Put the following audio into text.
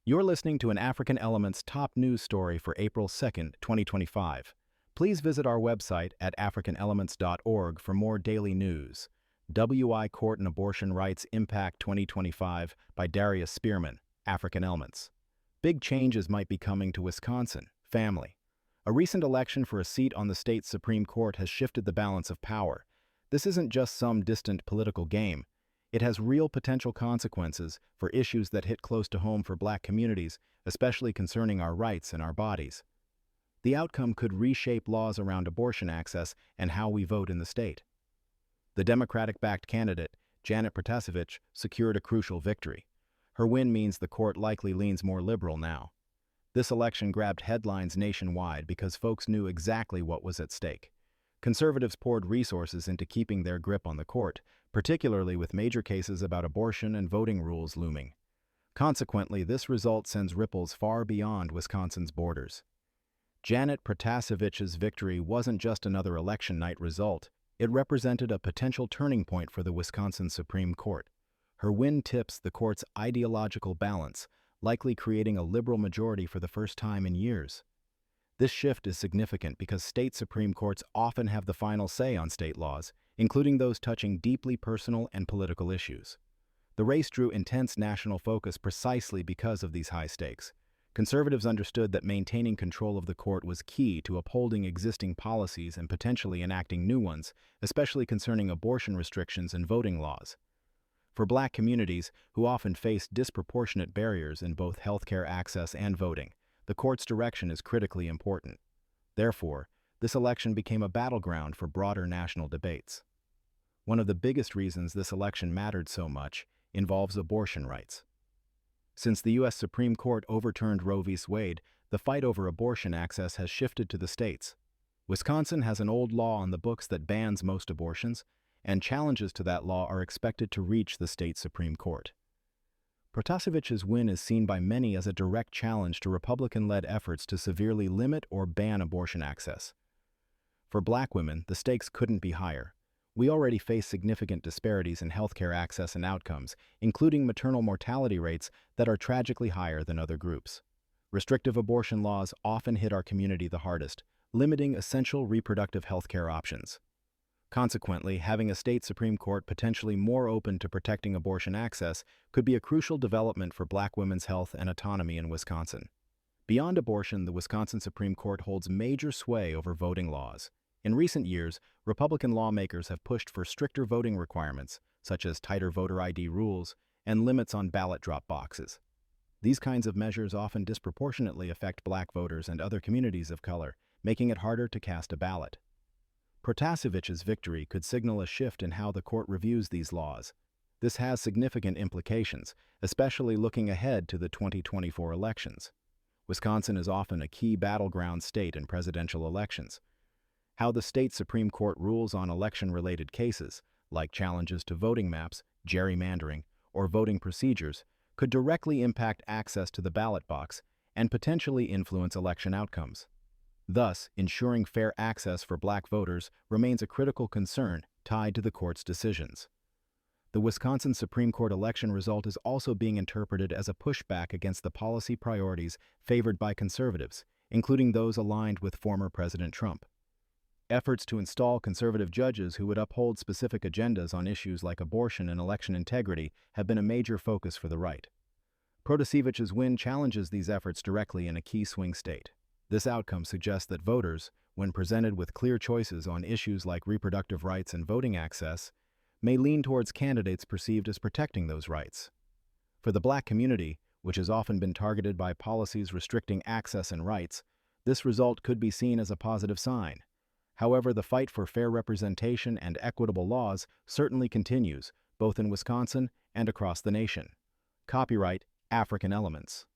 You're listening to an African Elements top news story for April 2nd, 2025. Please visit our website at africanelements.org for more daily news. WI Court and Abortion Rights Impact 2025 by Darius Spearman, African Elements. Big changes might be coming to Wisconsin. Family. A recent election for a seat on the state's Supreme Court has shifted the balance of power. This isn't just some distant political game. It has real potential consequences for issues that hit close to home for Black communities, especially concerning our rights and our bodies. The outcome could reshape laws around abortion access and how we vote in the state. The Democratic-backed candidate, Janet Protasevich, secured a crucial victory. Her win means the court likely leans more liberal now. This election grabbed headlines nationwide because folks knew exactly what was at stake. Conservatives poured resources into keeping their grip on the court, particularly with major cases about abortion and voting rules looming. Consequently, this result sends ripples far beyond Wisconsin's borders. Janet Protasevich's victory wasn't just another election night result. It represented a potential turning point for the Wisconsin Supreme Court. Her win tips the court's ideological balance, likely creating a liberal majority for the first time in years. This shift is significant because state Supreme Courts often have the final say on state laws, including those touching deeply personal and political issues. The race drew intense national focus precisely because of these high stakes. Conservatives understood that maintaining control of the court was key to upholding existing policies and potentially enacting new ones, especially concerning abortion restrictions and voting laws. For Black communities, who often face disproportionate barriers in both healthcare access and voting, the court's direction is critically important. Therefore, this election became a battleground for broader national debates. One of the biggest reasons this election mattered so much involves abortion rights. Since the U.S. Supreme Court overturned Roe v. Wade, the fight over abortion access has shifted to the states. Wisconsin has an old law on the books that bans most abortions, and challenges to that law are expected to reach the state Supreme Court. Protasevich's win is seen by many as a direct challenge to Republican-led efforts to severely limit or ban abortion access. For Black women, the stakes couldn't be higher. We already face significant disparities in healthcare access and outcomes, including maternal mortality rates that are tragically higher than other groups. Restrictive abortion laws often hit our community the hardest, limiting essential reproductive healthcare options. Consequently, having a state Supreme Court potentially more open to protecting abortion access could be a crucial development for Black women's health and autonomy in Wisconsin. Beyond abortion, the Wisconsin Supreme Court holds major sway over voting laws. In recent years, Republican lawmakers have pushed for stricter voting requirements, such as tighter voter ID rules and limits on ballot drop boxes. These kinds of measures often disproportionately affect Black voters and other communities of color, making it harder to cast a ballot. Protasevich's victory could signal a shift in how the court reviews these laws. This has significant implications, especially looking ahead to the 2024 elections. Wisconsin is often a key battleground state in presidential elections. How the state Supreme Court rules on election-related cases, like challenges to voting maps, gerrymandering, or voting procedures, could directly impact access to the ballot box and potentially influence election outcomes. Thus, ensuring fair access for Black voters remains a critical concern tied to the court's decisions. The Wisconsin Supreme Court election result is also being interpreted as a pushback against the policy priorities favored by conservatives, including those aligned with former President Trump. Efforts to install conservative judges who would uphold specific agendas on issues like abortion and election integrity have been a major focus for the right. Protasevich's win challenges these efforts directly in a key swing state. This outcome suggests that voters, when presented with clear choices on issues like reproductive rights and voting access, may lean towards candidates perceived as protecting those rights. For the Black community, which has often been targeted by policies restricting access and rights, this result could be seen as a positive sign. However, the fight for fair representation and equitable laws certainly continues, both in Wisconsin and across the nation. Copyright African Elements.